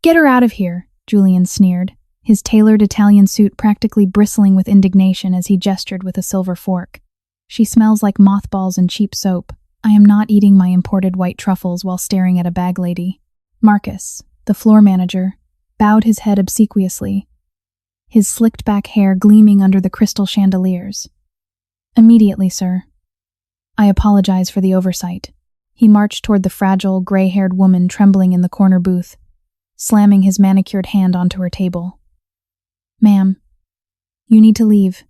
Get her out of here, Julian sneered, his tailored Italian suit practically bristling with indignation as he gestured with a silver fork. She smells like mothballs and cheap soap. I am not eating my imported white truffles while staring at a bag lady. Marcus, the floor manager, bowed his head obsequiously, his slicked back hair gleaming under the crystal chandeliers. Immediately, sir. I apologize for the oversight. He marched toward the fragile, gray-haired woman trembling in the corner booth, slamming his manicured hand onto her table. Ma'am, you need to leave.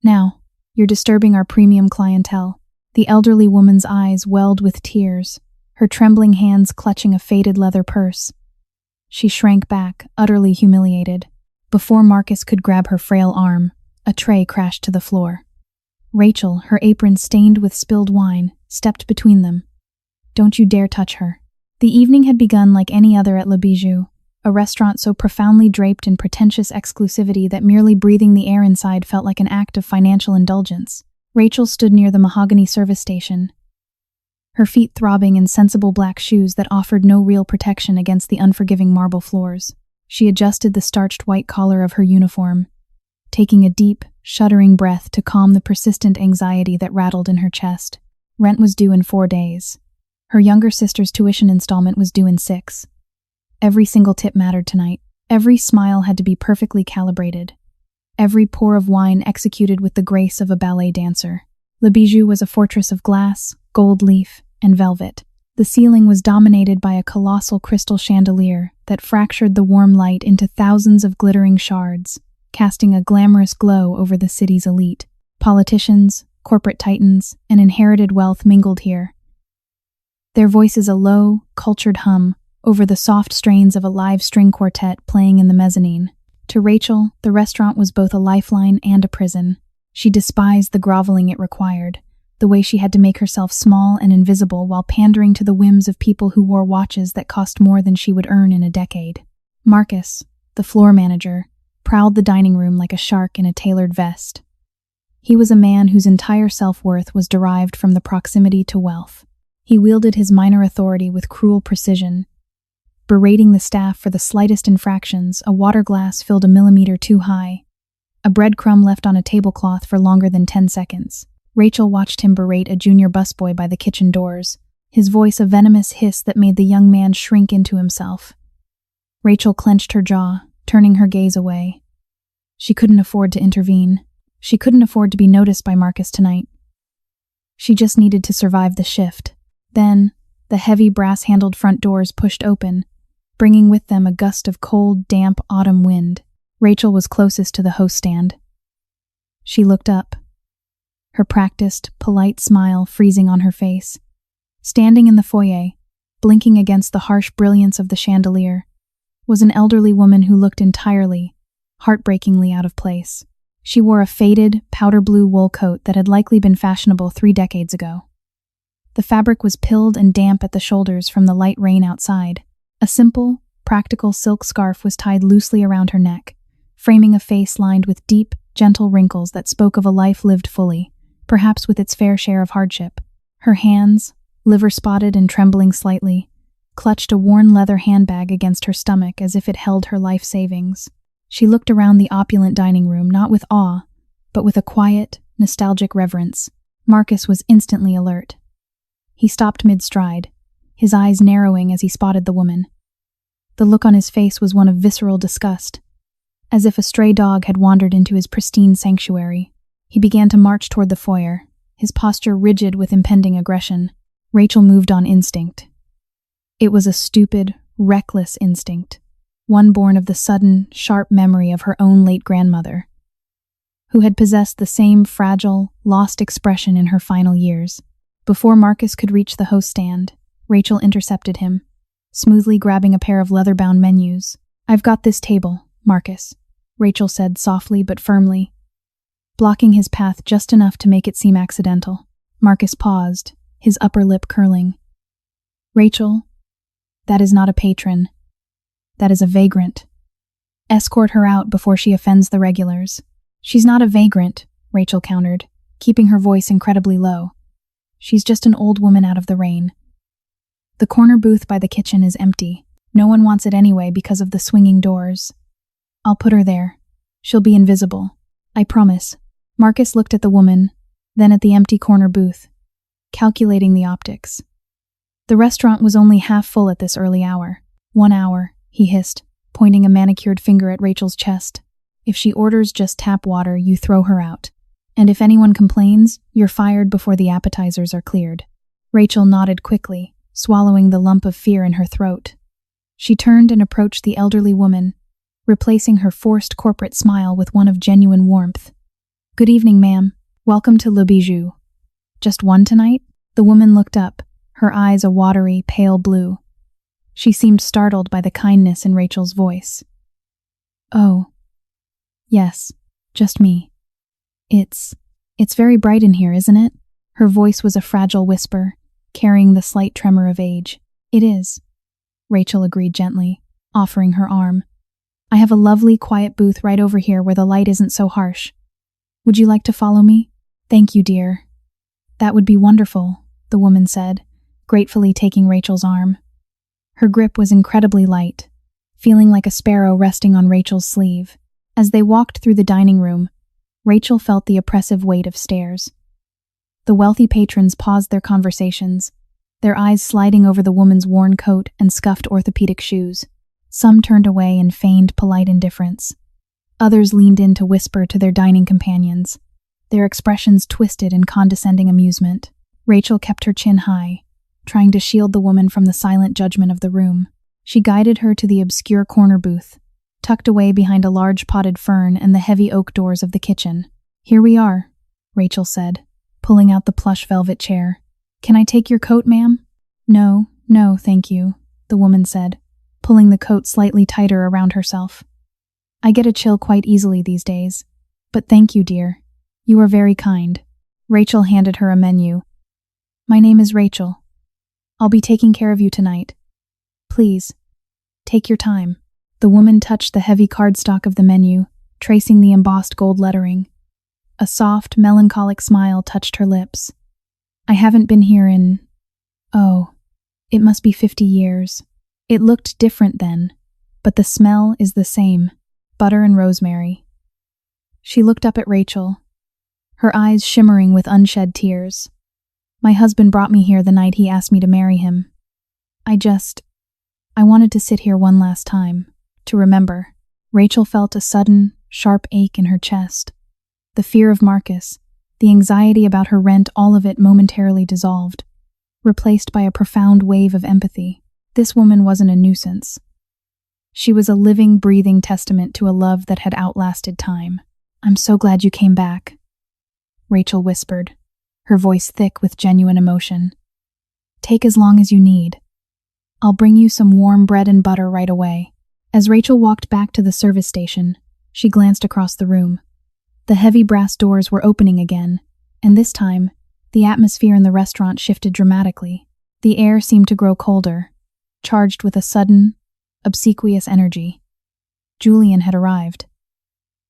Now, you're disturbing our premium clientele. The elderly woman's eyes welled with tears, her trembling hands clutching a faded leather purse. She shrank back, utterly humiliated. Before Marcus could grab her frail arm, a tray crashed to the floor. Rachel, her apron stained with spilled wine, stepped between them. Don't you dare touch her. The evening had begun like any other at Le Bijou, a restaurant so profoundly draped in pretentious exclusivity that merely breathing the air inside felt like an act of financial indulgence. Rachel stood near the mahogany service station, her feet throbbing in sensible black shoes that offered no real protection against the unforgiving marble floors. She adjusted the starched white collar of her uniform, taking a deep, shuddering breath to calm the persistent anxiety that rattled in her chest. Rent was due in 4 days. Her younger sister's tuition installment was due in 6. Every single tip mattered tonight. Every smile had to be perfectly calibrated. Every pour of wine executed with the grace of a ballet dancer. Le Bijou was a fortress of glass, gold leaf, and velvet. The ceiling was dominated by a colossal crystal chandelier that fractured the warm light into thousands of glittering shards, casting a glamorous glow over the city's elite. Politicians, corporate titans, and inherited wealth mingled here, their voices a low, cultured hum over the soft strains of a live string quartet playing in the mezzanine. To Rachel, the restaurant was both a lifeline and a prison. She despised the groveling it required, the way she had to make herself small and invisible while pandering to the whims of people who wore watches that cost more than she would earn in a decade. Marcus, the floor manager, prowled the dining room like a shark in a tailored vest. He was a man whose entire self-worth was derived from the proximity to wealth. He wielded his minor authority with cruel precision, berating the staff for the slightest infractions. A water glass filled a millimeter too high, a breadcrumb left on a tablecloth for longer than 10 seconds. Rachel watched him berate a junior busboy by the kitchen doors, his voice a venomous hiss that made the young man shrink into himself. Rachel clenched her jaw, turning her gaze away. She couldn't afford to intervene. She couldn't afford to be noticed by Marcus tonight. She just needed to survive the shift. Then, the heavy brass-handled front doors pushed open, bringing with them a gust of cold, damp autumn wind. Rachel was closest to the host stand. She looked up, her practiced, polite smile freezing on her face. Standing in the foyer, blinking against the harsh brilliance of the chandelier, was an elderly woman who looked entirely, heartbreakingly out of place. She wore a faded, powder blue wool coat that had likely been fashionable 3 decades ago. The fabric was pilled and damp at the shoulders from the light rain outside. A simple, practical silk scarf was tied loosely around her neck, framing a face lined with deep, gentle wrinkles that spoke of a life lived fully, perhaps with its fair share of hardship. Her hands, liver-spotted and trembling slightly, clutched a worn leather handbag against her stomach as if it held her life savings. She looked around the opulent dining room not with awe, but with a quiet, nostalgic reverence. Marcus was instantly alert. He stopped mid-stride, his eyes narrowing as he spotted the woman. The look on his face was one of visceral disgust, as if a stray dog had wandered into his pristine sanctuary. He began to march toward the foyer, his posture rigid with impending aggression. Rachel moved on instinct. It was a stupid, reckless instinct, one born of the sudden, sharp memory of her own late grandmother, who had possessed the same fragile, lost expression in her final years. Before Marcus could reach the host stand, Rachel intercepted him, smoothly grabbing a pair of leather-bound menus. "I've got this table, Marcus," Rachel said softly but firmly, blocking his path just enough to make it seem accidental. Marcus paused, his upper lip curling. "Rachel, that is not a patron. That is a vagrant. Escort her out before she offends the regulars." "She's not a vagrant," Rachel countered, keeping her voice incredibly low. "She's just an old woman out of the rain. The corner booth by the kitchen is empty. No one wants it anyway because of the swinging doors. I'll put her there. She'll be invisible. I promise. Marcus looked at the woman, then at the empty corner booth, calculating the optics. The restaurant was only half full at this early hour. 1 hour, he hissed, pointing a manicured finger at Rachel's chest. If she orders just tap water, you throw her out. And if anyone complains, you're fired before the appetizers are cleared. Rachel nodded quickly, swallowing the lump of fear in her throat. She turned and approached the elderly woman, replacing her forced corporate smile with one of genuine warmth. Good evening, ma'am. Welcome to Le Bijou. Just one tonight? The woman looked up, her eyes a watery, pale blue. She seemed startled by the kindness in Rachel's voice. Oh. Yes, just me. It's very bright in here, isn't it? Her voice was a fragile whisper, carrying the slight tremor of age. It is, Rachel agreed gently, offering her arm. I have a lovely, quiet booth right over here where the light isn't so harsh. Would you like to follow me? Thank you, dear. That would be wonderful, the woman said, gratefully taking Rachel's arm. Her grip was incredibly light, feeling like a sparrow resting on Rachel's sleeve. As they walked through the dining room, Rachel felt the oppressive weight of stares. The wealthy patrons paused their conversations, their eyes sliding over the woman's worn coat and scuffed orthopedic shoes. Some turned away and feigned polite indifference. Others leaned in to whisper to their dining companions, their expressions twisted in condescending amusement. Rachel kept her chin high, trying to shield the woman from the silent judgment of the room. She guided her to the obscure corner booth, tucked away behind a large potted fern and the heavy oak doors of the kitchen. Here we are, Rachel said, pulling out the plush velvet chair. Can I take your coat, ma'am? No, thank you, the woman said, pulling the coat slightly tighter around herself. I get a chill quite easily these days. But thank you, dear. You are very kind. Rachel handed her a menu. My name is Rachel. I'll be taking care of you tonight. Please, take your time. The woman touched the heavy cardstock of the menu, tracing the embossed gold lettering. A soft, melancholic smile touched her lips. I haven't been here in... Oh, it must be 50 years. It looked different then, but the smell is the same. Butter and rosemary. She looked up at Rachel, her eyes shimmering with unshed tears. My husband brought me here the night he asked me to marry him. I wanted to sit here one last time, to remember. Rachel felt a sudden, sharp ache in her chest. The fear of Marcus, the anxiety about her rent, all of it momentarily dissolved, replaced by a profound wave of empathy. This woman wasn't a nuisance. She was a living, breathing testament to a love that had outlasted time. I'm so glad you came back, Rachel whispered, her voice thick with genuine emotion. Take as long as you need. I'll bring you some warm bread and butter right away. As Rachel walked back to the service station, she glanced across the room. The heavy brass doors were opening again, and this time, the atmosphere in the restaurant shifted dramatically. The air seemed to grow colder, charged with a sudden, obsequious energy. Julian had arrived.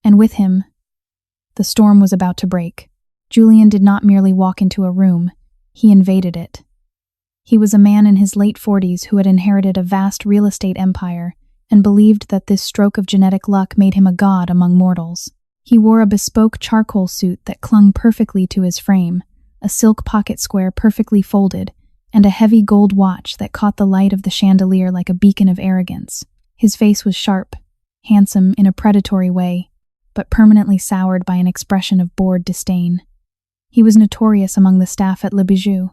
And with him, the storm was about to break. Julian did not merely walk into a room, he invaded it. He was a man in his late 40s who had inherited a vast real estate empire and believed that this stroke of genetic luck made him a god among mortals. He wore a bespoke charcoal suit that clung perfectly to his frame, a silk pocket square perfectly folded, and a heavy gold watch that caught the light of the chandelier like a beacon of arrogance. His face was sharp, handsome in a predatory way, but permanently soured by an expression of bored disdain. He was notorious among the staff at Le Bijou.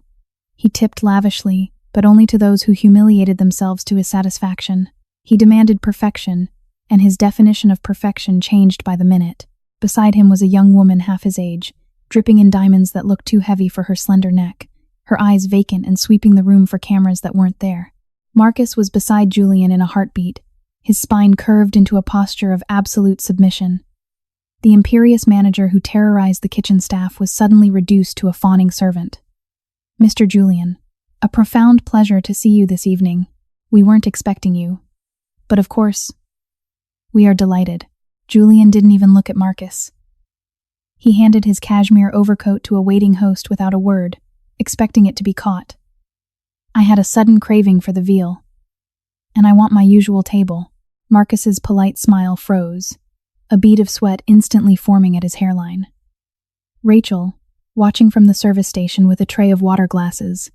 He tipped lavishly, but only to those who humiliated themselves to his satisfaction. He demanded perfection, and his definition of perfection changed by the minute. Beside him was a young woman half his age, dripping in diamonds that looked too heavy for her slender neck, her eyes vacant and sweeping the room for cameras that weren't there. Marcus was beside Julian in a heartbeat, his spine curved into a posture of absolute submission. The imperious manager who terrorized the kitchen staff was suddenly reduced to a fawning servant. Mr. Julian, a profound pleasure to see you this evening. We weren't expecting you. But of course, we are delighted. Julian didn't even look at Marcus. He handed his cashmere overcoat to a waiting host without a word, expecting it to be caught. I had a sudden craving for the veal. and I want my usual table. Marcus's polite smile froze, a bead of sweat instantly forming at his hairline. Rachel, watching from the service station with a tray of water glasses,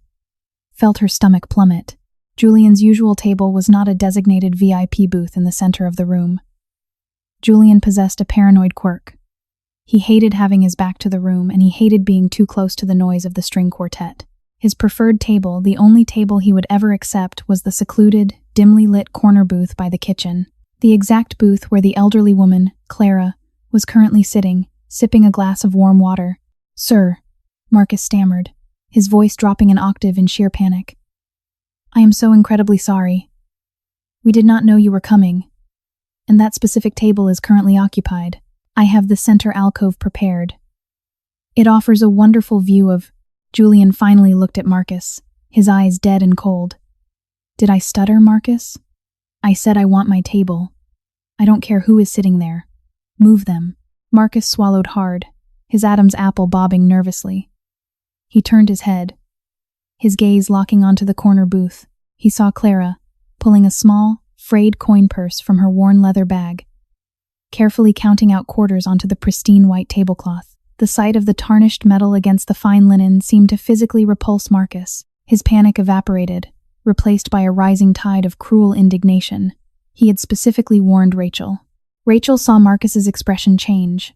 felt her stomach plummet. Julian's usual table was not a designated VIP booth in the center of the room. Julian possessed a paranoid quirk. He hated having his back to the room, and he hated being too close to the noise of the string quartet. His preferred table, the only table he would ever accept, was the secluded, dimly lit corner booth by the kitchen, the exact booth where the elderly woman, Clara, was currently sitting, sipping a glass of warm water. "Sir," Marcus stammered, his voice dropping an octave in sheer panic. "I am so incredibly sorry. We did not know you were coming, and that specific table is currently occupied. I have the center alcove prepared. It offers a wonderful view of—" Julian finally looked at Marcus, his eyes dead and cold. "Did I stutter, Marcus? I said I want my table. I don't care who is sitting there. Move them." Marcus swallowed hard, his Adam's apple bobbing nervously. He turned his head, his gaze locking onto the corner booth. He saw Clara, pulling a small, frayed coin purse from her worn leather bag, carefully counting out quarters onto the pristine white tablecloth. The sight of the tarnished metal against the fine linen seemed to physically repulse Marcus. His panic evaporated, replaced by a rising tide of cruel indignation. He had specifically warned Rachel. Rachel saw Marcus's expression change.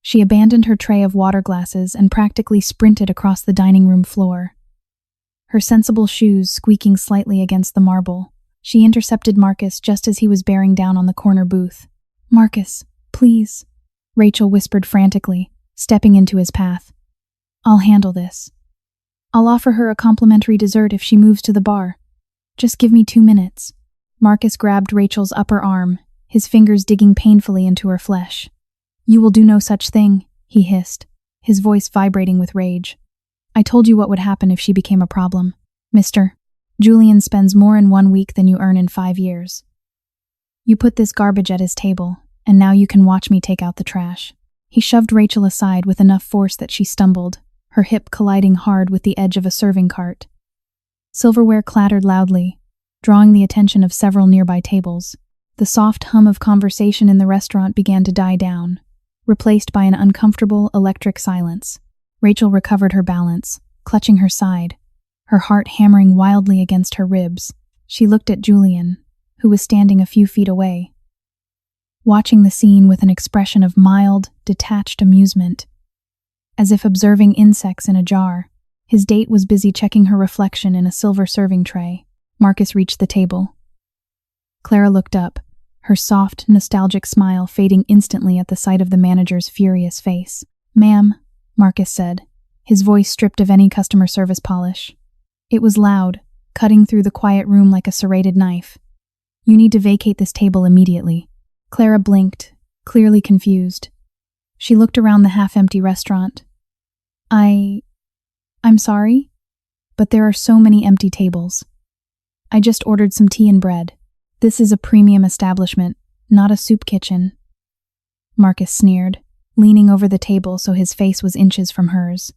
She abandoned her tray of water glasses and practically sprinted across the dining room floor. Her sensible shoes squeaking slightly against the marble, she intercepted Marcus just as he was bearing down on the corner booth. "Marcus, please," Rachel whispered frantically, stepping into his path. "I'll handle this. I'll offer her a complimentary dessert if she moves to the bar. Just give me 2 minutes." Marcus grabbed Rachel's upper arm, his fingers digging painfully into her flesh. "You will do no such thing," he hissed, his voice vibrating with rage. "I told you what would happen if she became a problem. Mr. Julian spends more in 1 week than you earn in 5 years. You put this garbage at his table, and now you can watch me take out the trash." He shoved Rachel aside with enough force that she stumbled, her hip colliding hard with the edge of a serving cart. Silverware clattered loudly, drawing the attention of several nearby tables. The soft hum of conversation in the restaurant began to die down, replaced by an uncomfortable, electric silence. Rachel recovered her balance, clutching her side, her heart hammering wildly against her ribs. She looked at Julian, who was standing a few feet away, watching the scene with an expression of mild, detached amusement, as if observing insects in a jar. His date was busy checking her reflection in a silver serving tray. Marcus reached the table. Clara looked up, her soft, nostalgic smile fading instantly at the sight of the manager's furious face. "Ma'am," Marcus said, his voice stripped of any customer service polish. It was loud, cutting through the quiet room like a serrated knife. "You need to vacate this table immediately." Clara blinked, clearly confused. She looked around the half-empty restaurant. I'm sorry, but there are so many empty tables. I just ordered some tea and bread. This is a premium establishment, not a soup kitchen." Marcus sneered, leaning over the table so his face was inches from hers.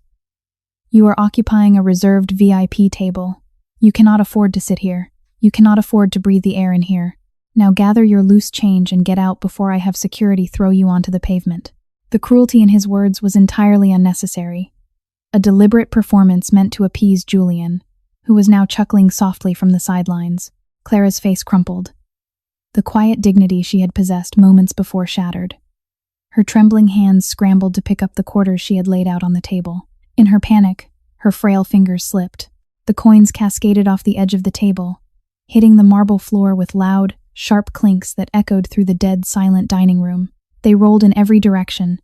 "You are occupying a reserved VIP table. You cannot afford to sit here. You cannot afford to breathe the air in here. Now gather your loose change and get out before I have security throw you onto the pavement." The cruelty in his words was entirely unnecessary, a deliberate performance meant to appease Julian, who was now chuckling softly from the sidelines. Clara's face crumpled. The quiet dignity she had possessed moments before shattered. Her trembling hands scrambled to pick up the quarters she had laid out on the table. In her panic, her frail fingers slipped. The coins cascaded off the edge of the table, hitting the marble floor with loud, sharp clinks that echoed through the dead, silent dining room. They rolled in every direction,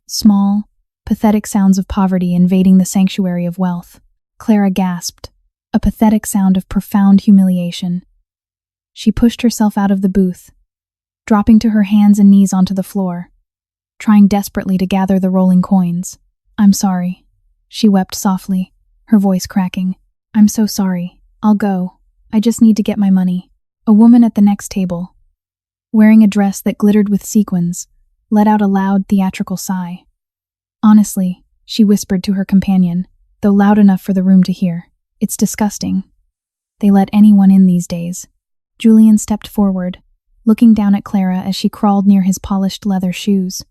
small, pathetic sounds of poverty invading the sanctuary of wealth. Clara gasped, a pathetic sound of profound humiliation. She pushed herself out of the booth, dropping to her hands and knees onto the floor, trying desperately to gather the rolling coins. "I'm sorry," she wept softly, her voice cracking. "I'm so sorry. I'll go. I just need to get my money." A woman at the next table, wearing a dress that glittered with sequins, let out a loud, theatrical sigh. "Honestly," she whispered to her companion, though loud enough for the room to hear, "it's disgusting. They let anyone in these days. Julian stepped forward, looking down at Clara as she crawled near his polished leather shoes.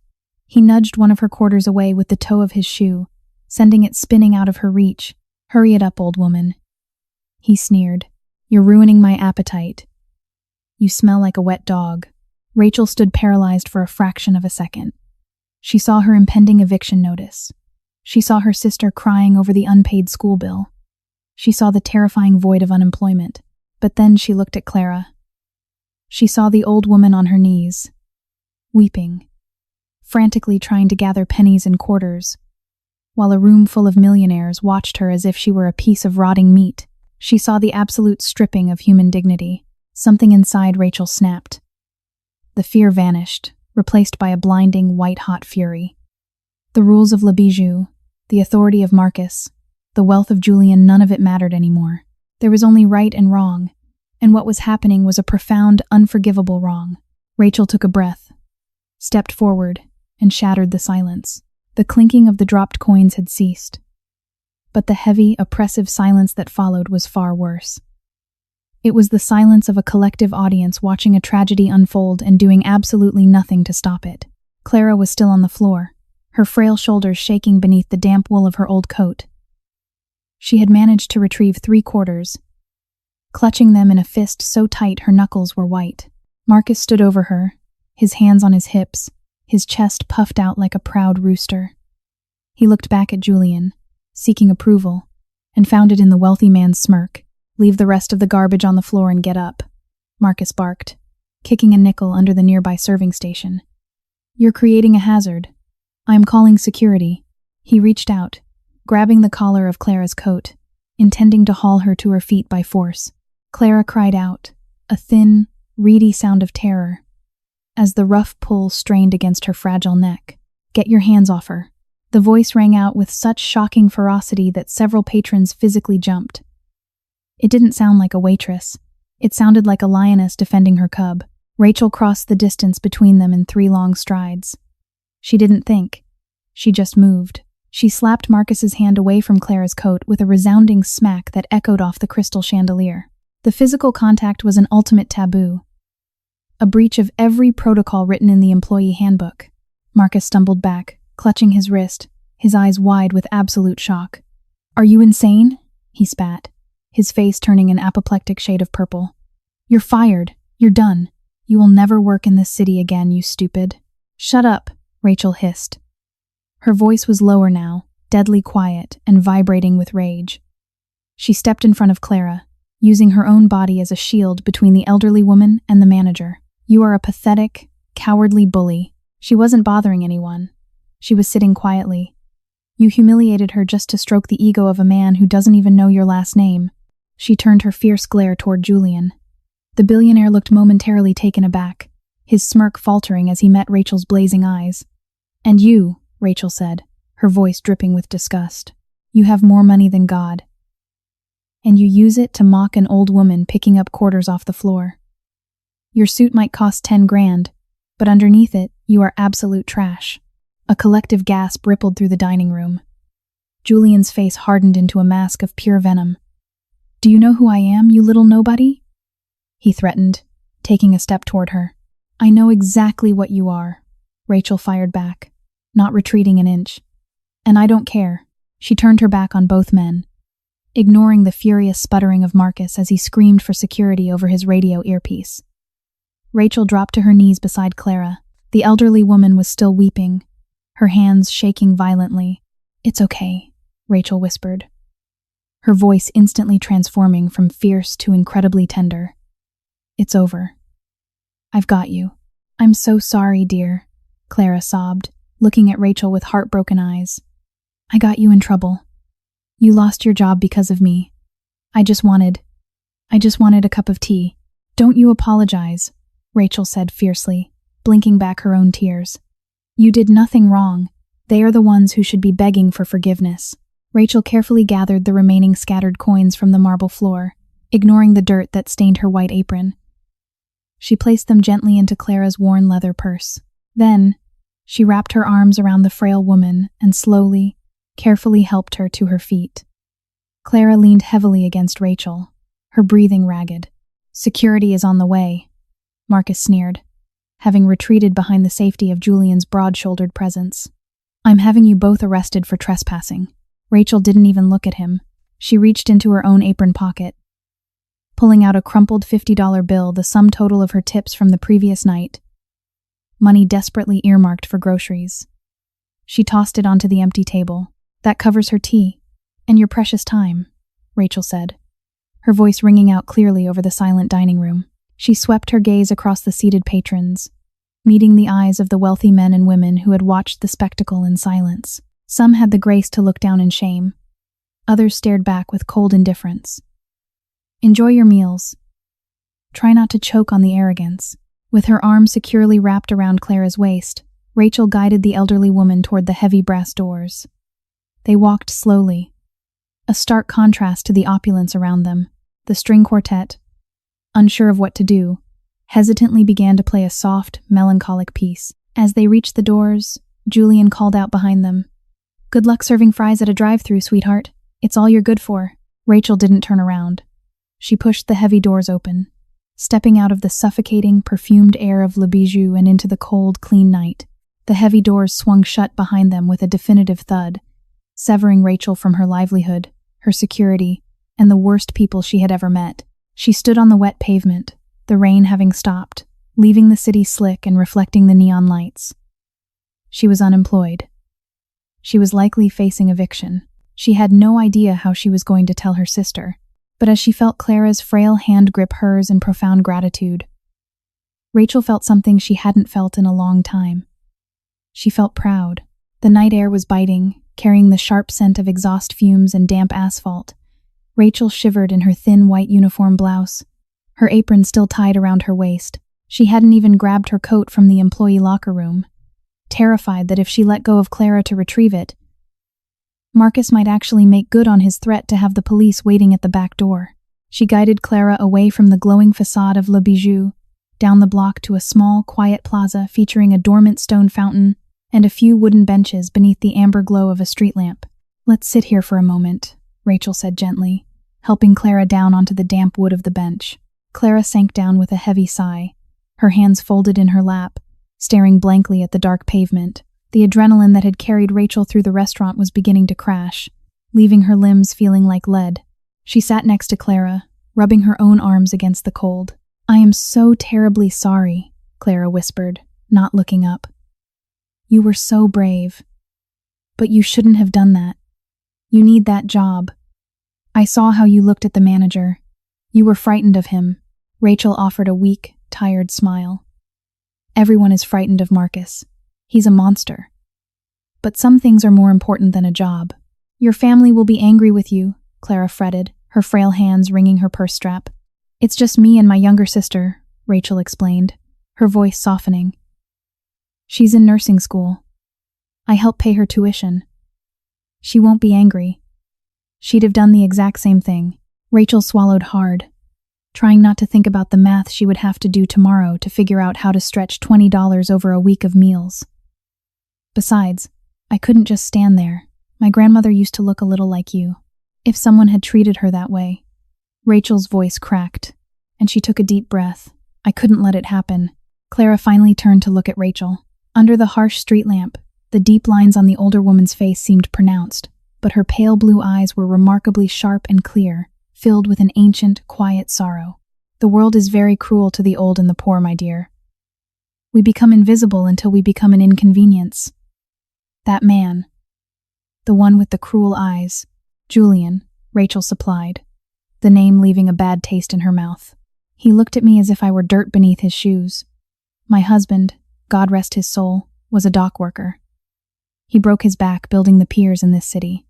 He nudged one of her quarters away with the toe of his shoe, sending it spinning out of her reach. "Hurry it up, old woman." He sneered. "You're ruining my appetite." "You smell like a wet dog." Rachel stood paralyzed for a fraction of a second. She saw her impending eviction notice. She saw her sister crying over the unpaid school bill. She saw the terrifying void of unemployment. But then she looked at Clara. She saw the old woman on her knees, weeping, frantically trying to gather pennies and quarters, while a room full of millionaires watched her as if she were a piece of rotting meat. She saw the absolute stripping of human dignity. Something inside Rachel snapped. The fear vanished, replaced by a blinding, white-hot fury. The rules of Le Bijou, the authority of Marcus, the wealth of Julian, none of it mattered anymore. There was only right and wrong, and what was happening was a profound, unforgivable wrong. Rachel took a breath, stepped forward, and shattered the silence. The clinking of the dropped coins had ceased. But the heavy, oppressive silence that followed was far worse. It was the silence of a collective audience watching a tragedy unfold and doing absolutely nothing to stop it. Clara was still on the floor, her frail shoulders shaking beneath the damp wool of her old coat. She had managed to retrieve 3 quarters, clutching them in a fist so tight her knuckles were white. Marcus stood over her, his hands on his hips, his chest puffed out like a proud rooster. He looked back at Julian, seeking approval, and found it in the wealthy man's smirk. "Leave the rest of the garbage on the floor and get up," Marcus barked, kicking a nickel under the nearby serving station. "You're creating a hazard. I'm calling security." He reached out, grabbing the collar of Clara's coat, intending to haul her to her feet by force. Clara cried out, a thin, reedy sound of terror, as the rough pull strained against her fragile neck. "Get your hands off her." The voice rang out with such shocking ferocity that several patrons physically jumped. It didn't sound like a waitress. It sounded like a lioness defending her cub. Rachel crossed the distance between them in 3 long strides. She didn't think. She just moved. She slapped Marcus's hand away from Clara's coat with a resounding smack that echoed off the crystal chandelier. The physical contact was an ultimate taboo, a breach of every protocol written in the employee handbook. Marcus stumbled back, clutching his wrist, his eyes wide with absolute shock. "Are you insane?" he spat, his face turning an apoplectic shade of purple. "You're fired. You're done. You will never work in this city again, you stupid." "Shut up," Rachel hissed. Her voice was lower now, deadly quiet and vibrating with rage. She stepped in front of Clara, using her own body as a shield between the elderly woman and the manager. "You are a pathetic, cowardly bully." She wasn't bothering anyone. She was sitting quietly. "You humiliated her just to stroke the ego of a man who doesn't even know your last name." She turned her fierce glare toward Julian. The billionaire looked momentarily taken aback, his smirk faltering as he met Rachel's blazing eyes. "And you," Rachel said, her voice dripping with disgust. "You have more money than God. And you use it to mock an old woman picking up quarters off the floor. Your suit might cost 10 grand, but underneath it, you are absolute trash." A collective gasp rippled through the dining room. Julian's face hardened into a mask of pure venom. "Do you know who I am, you little nobody?" he threatened, taking a step toward her. "I know exactly what you are," Rachel fired back, not retreating an inch. "And I don't care." She turned her back on both men, ignoring the furious sputtering of Marcus as he screamed for security over his radio earpiece. Rachel dropped to her knees beside Clara. The elderly woman was still weeping, her hands shaking violently. "It's okay," Rachel whispered, her voice instantly transforming from fierce to incredibly tender. "It's over. I've got you." "I'm so sorry, dear," Clara sobbed, looking at Rachel with heartbroken eyes. "I got you in trouble. You lost your job because of me. I just wanted a cup of tea." "Don't you apologize," Rachel said fiercely, blinking back her own tears. "You did nothing wrong. They are the ones who should be begging for forgiveness." Rachel carefully gathered the remaining scattered coins from the marble floor, ignoring the dirt that stained her white apron. She placed them gently into Clara's worn leather purse. Then, she wrapped her arms around the frail woman and slowly, carefully helped her to her feet. Clara leaned heavily against Rachel, her breathing ragged. Security is on the way, Marcus sneered, having retreated behind the safety of Julian's broad-shouldered presence. I'm having you both arrested for trespassing. Rachel didn't even look at him. She reached into her own apron pocket, pulling out a crumpled $50 bill, the sum total of her tips from the previous night. Money desperately earmarked for groceries. She tossed it onto the empty table. That covers her tea and your precious time, Rachel said, her voice ringing out clearly over the silent dining room. She swept her gaze across the seated patrons, meeting the eyes of the wealthy men and women who had watched the spectacle in silence. Some had the grace to look down in shame. Others stared back with cold indifference. Enjoy your meals. Try not to choke on the arrogance. With her arm securely wrapped around Clara's waist, Rachel guided the elderly woman toward the heavy brass doors. They walked slowly, a stark contrast to the opulence around them. The string quartet, unsure of what to do, hesitantly began to play a soft, melancholic piece. As they reached the doors, Julian called out behind them, "Good luck serving fries at a drive-thru, sweetheart. It's all you're good for." Rachel didn't turn around. She pushed the heavy doors open, stepping out of the suffocating, perfumed air of Le Bijou and into the cold, clean night. The heavy doors swung shut behind them with a definitive thud, severing Rachel from her livelihood, her security, and the worst people she had ever met. She stood on the wet pavement, the rain having stopped, leaving the city slick and reflecting the neon lights. She was unemployed. She was likely facing eviction. She had no idea how she was going to tell her sister, but as she felt Clara's frail hand grip hers in profound gratitude, Rachel felt something she hadn't felt in a long time. She felt proud. The night air was biting, carrying the sharp scent of exhaust fumes and damp asphalt. Rachel shivered in her thin white uniform blouse, her apron still tied around her waist. She hadn't even grabbed her coat from the employee locker room, terrified that if she let go of Clara to retrieve it, Marcus might actually make good on his threat to have the police waiting at the back door. She guided Clara away from the glowing facade of Le Bijou, down the block to a small, quiet plaza featuring a dormant stone fountain and a few wooden benches beneath the amber glow of a street lamp. "Let's sit here for a moment," Rachel said gently, helping Clara down onto the damp wood of the bench. Clara sank down with a heavy sigh, her hands folded in her lap, staring blankly at the dark pavement. The adrenaline that had carried Rachel through the restaurant was beginning to crash, leaving her limbs feeling like lead. She sat next to Clara, rubbing her own arms against the cold. "I am so terribly sorry," Clara whispered, not looking up. "You were so brave. But you shouldn't have done that. You need that job. I saw how you looked at the manager. You were frightened of him." Rachel offered a weak, tired smile. "Everyone is frightened of Marcus. He's a monster. But some things are more important than a job." "Your family will be angry with you," Clara fretted, her frail hands wringing her purse strap. "It's just me and my younger sister," Rachel explained, her voice softening. "She's in nursing school. I help pay her tuition. She won't be angry. She'd have done the exact same thing." Rachel swallowed hard, trying not to think about the math she would have to do tomorrow to figure out how to stretch $20 over a week of meals. "Besides, I couldn't just stand there. My grandmother used to look a little like you. If someone had treated her that way." Rachel's voice cracked, and she took a deep breath. "I couldn't let it happen." Clara finally turned to look at Rachel. Under the harsh street lamp, the deep lines on the older woman's face seemed pronounced, but her pale blue eyes were remarkably sharp and clear, filled with an ancient, quiet sorrow. "The world is very cruel to the old and the poor, my dear. We become invisible until we become an inconvenience. That man, the one with the cruel eyes, Julian," Rachel supplied, the name leaving a bad taste in her mouth. "He looked at me as if I were dirt beneath his shoes. My husband, God rest his soul, was a dock worker. He broke his back building the piers in this city.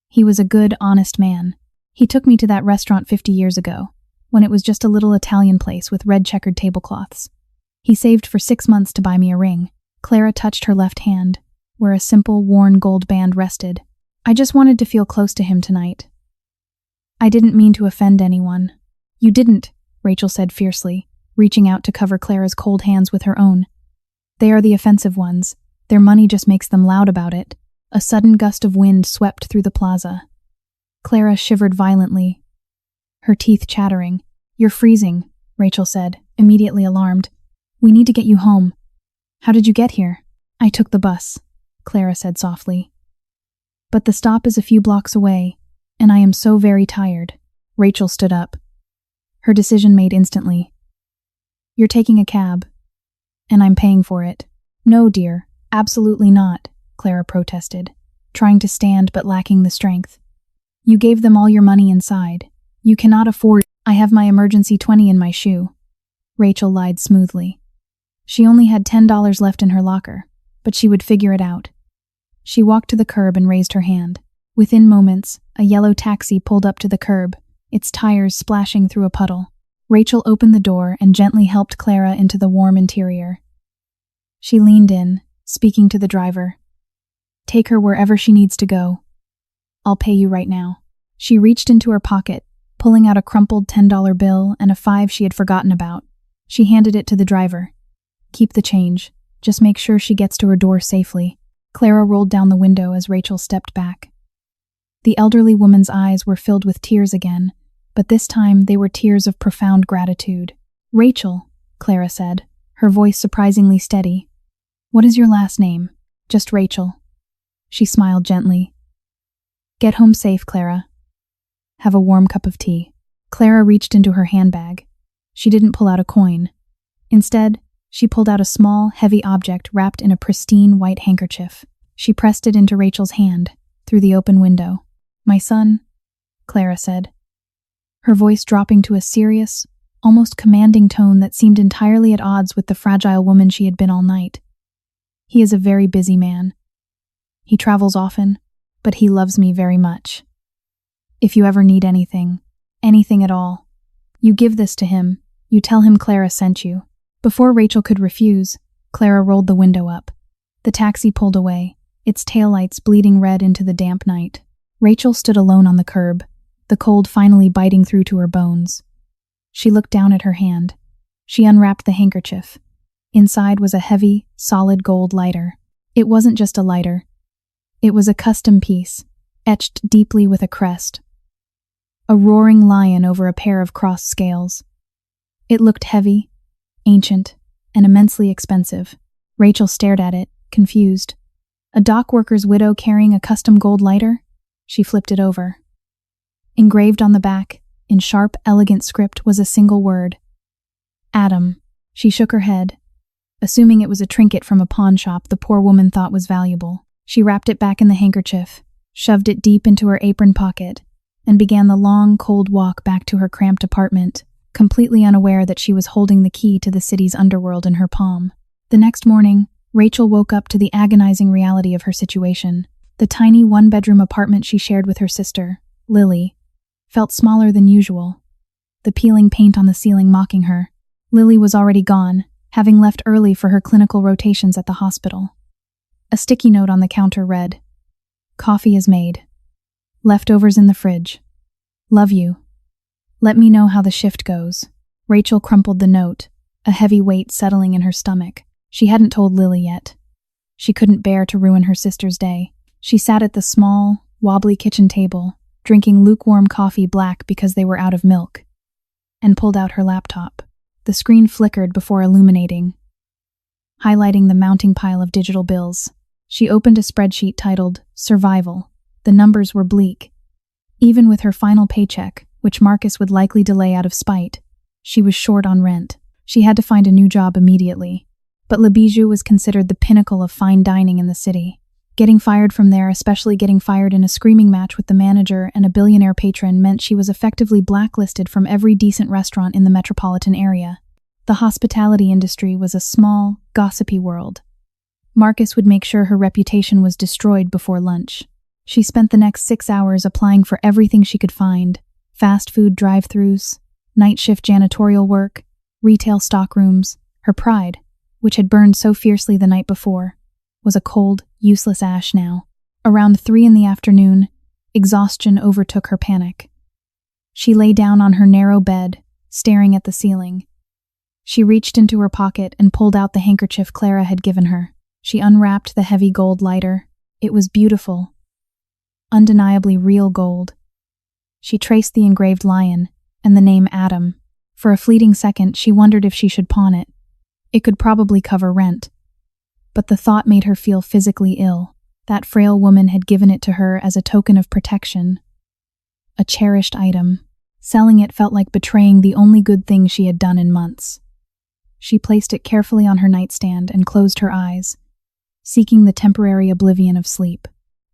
He was a good, honest man. He took me to that restaurant 50 years ago, when it was just a little Italian place with red checkered tablecloths. He saved for 6 months to buy me a ring." Clara touched her left hand, where a simple, worn gold band rested. "I just wanted to feel close to him tonight. I didn't mean to offend anyone." "You didn't," Rachel said fiercely, reaching out to cover Clara's cold hands with her own. "They are the offensive ones. Their money just makes them loud about it." A sudden gust of wind swept through the plaza. Clara shivered violently, her teeth chattering. "You're freezing," Rachel said, immediately alarmed. "We need to get you home." "How did you get here?" "I took the bus," Clara said softly. "But the stop is a few blocks away, and I am so very tired." Rachel stood up, her decision made instantly. "You're taking a cab, and I'm paying for it." "No, dear, absolutely not," Clara protested, trying to stand but lacking the strength. "You gave them all your money inside. You cannot afford—" "I have my emergency 20 in my shoe," Rachel lied smoothly. She only had $10 left in her locker, but she would figure it out. She walked to the curb and raised her hand. Within moments, a yellow taxi pulled up to the curb, its tires splashing through a puddle. Rachel opened the door and gently helped Clara into the warm interior. She leaned in, speaking to the driver. "Take her wherever she needs to go. I'll pay you right now." She reached into her pocket, pulling out a crumpled $10 bill and a 5 she had forgotten about. She handed it to the driver. "Keep the change. Just make sure she gets to her door safely." Clara rolled down the window as Rachel stepped back. The elderly woman's eyes were filled with tears again, but this time they were tears of profound gratitude. "Rachel," Clara said, her voice surprisingly steady. "What is your last name?" "Just Rachel." She smiled gently. "Get home safe, Clara. Have a warm cup of tea." Clara reached into her handbag. She didn't pull out a coin. Instead, she pulled out a small, heavy object wrapped in a pristine white handkerchief. She pressed it into Rachel's hand, through the open window. "My son," Clara said, her voice dropping to a serious, almost commanding tone that seemed entirely at odds with the fragile woman she had been all night. "He is a very busy man. He travels often, but he loves me very much. If you ever need anything at all, you give this to him. You tell him Clara sent you." Before Rachel could refuse, Clara rolled the window up. The taxi pulled away, its taillights bleeding red into the damp night. Rachel stood alone on the curb, the cold finally biting through to her bones. She looked down at her hand. She unwrapped the handkerchief. Inside was a heavy, solid gold lighter. It wasn't just a lighter. It was a custom piece, etched deeply with a crest. A roaring lion over a pair of crossed scales. It looked heavy, ancient, and immensely expensive. Rachel stared at it, confused. A dock worker's widow carrying a custom gold lighter? She flipped it over. Engraved on the back, in sharp, elegant script, was a single word. "Adam." She shook her head. Assuming it was a trinket from a pawn shop the poor woman thought was valuable. She wrapped it back in the handkerchief, shoved it deep into her apron pocket, and began the long, cold walk back to her cramped apartment, completely unaware that she was holding the key to the city's underworld in her palm. The next morning, Rachel woke up to the agonizing reality of her situation. The tiny one-bedroom apartment she shared with her sister, Lily, felt smaller than usual, the peeling paint on the ceiling mocking her. Lily was already gone, having left early for her clinical rotations at the hospital. A sticky note on the counter read, "Coffee is made. Leftovers in the fridge. Love you. Let me know how the shift goes." Rachel crumpled the note, a heavy weight settling in her stomach. She hadn't told Lily yet. She couldn't bear to ruin her sister's day. She sat at the small, wobbly kitchen table, drinking lukewarm coffee black because they were out of milk, and pulled out her laptop. The screen flickered before illuminating, highlighting the mounting pile of digital bills. She opened a spreadsheet titled Survival. The numbers were bleak. Even with her final paycheck, which Marcus would likely delay out of spite, she was short on rent. She had to find a new job immediately. But Le Bijou was considered the pinnacle of fine dining in the city. Getting fired from there, especially getting fired in a screaming match with the manager and a billionaire patron, meant she was effectively blacklisted from every decent restaurant in the metropolitan area. The hospitality industry was a small, gossipy world. Marcus would make sure her reputation was destroyed before lunch. She spent the next 6 hours applying for everything she could find: fast food drive-thrus, night shift janitorial work, retail stockrooms. Her pride, which had burned so fiercely the night before, was a cold, useless ash now. Around 3 in the afternoon, exhaustion overtook her panic. She lay down on her narrow bed, staring at the ceiling. She reached into her pocket and pulled out the handkerchief Clara had given her. She unwrapped the heavy gold lighter. It was beautiful. Undeniably real gold. She traced the engraved lion and the name Adam. For a fleeting second, she wondered if she should pawn it. It could probably cover rent. But the thought made her feel physically ill. That frail woman had given it to her as a token of protection. A cherished item. Selling it felt like betraying the only good thing she had done in months. She placed it carefully on her nightstand and closed her eyes, seeking the temporary oblivion of sleep.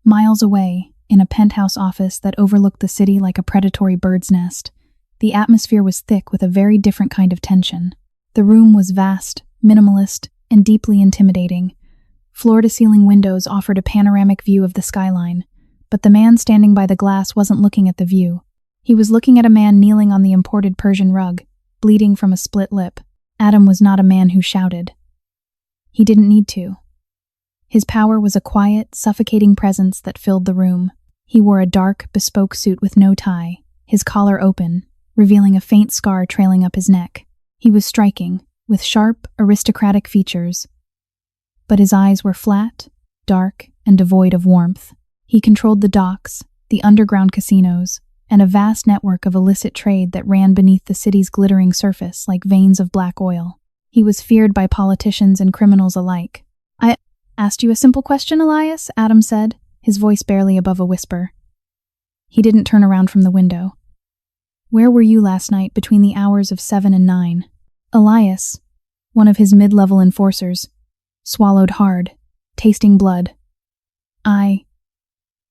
Miles away, in a penthouse office that overlooked the city like a predatory bird's nest, the atmosphere was thick with a very different kind of tension. The room was vast, minimalist, and deeply intimidating. Floor-to-ceiling windows offered a panoramic view of the skyline, but the man standing by the glass wasn't looking at the view. He was looking at a man kneeling on the imported Persian rug, bleeding from a split lip. Adam was not a man who shouted. He didn't need to. His power was a quiet, suffocating presence that filled the room. He wore a dark, bespoke suit with no tie, his collar open, revealing a faint scar trailing up his neck. He was striking, with sharp, aristocratic features. But his eyes were flat, dark, and devoid of warmth. He controlled the docks, the underground casinos, and a vast network of illicit trade that ran beneath the city's glittering surface like veins of black oil. He was feared by politicians and criminals alike. "I asked you a simple question, Elias," Adam said, his voice barely above a whisper. He didn't turn around from the window. "Where were you last night between the hours of 7 and 9? Elias, one of his mid-level enforcers, swallowed hard, tasting blood. I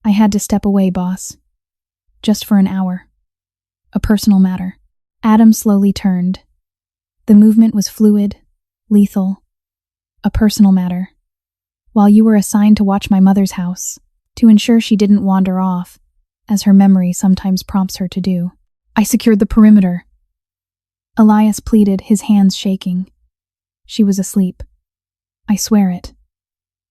had to step away, boss. Just for an hour. A personal matter." Adam slowly turned. The movement was fluid, lethal. "A personal matter. While you were assigned to watch my mother's house, to ensure she didn't wander off, as her memory sometimes prompts her to do. I secured the perimeter." Elias pleaded, his hands shaking. "She was asleep. I swear it.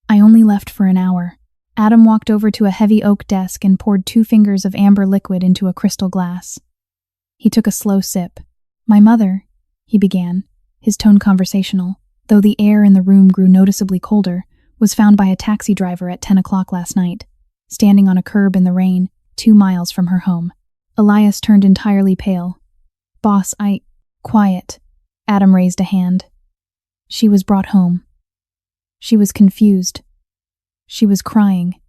I only left for an hour." Adam walked over to a heavy oak desk and poured 2 fingers of amber liquid into a crystal glass. He took a slow sip. "My mother," he began, his tone conversational, though the air in the room grew noticeably colder, was found by a taxi driver at 10 o'clock last night, standing on a curb in the rain, 2 miles from her home. Elias turned entirely pale. "Boss, Quiet." Adam raised a hand. "She was brought home. She was confused. She was crying.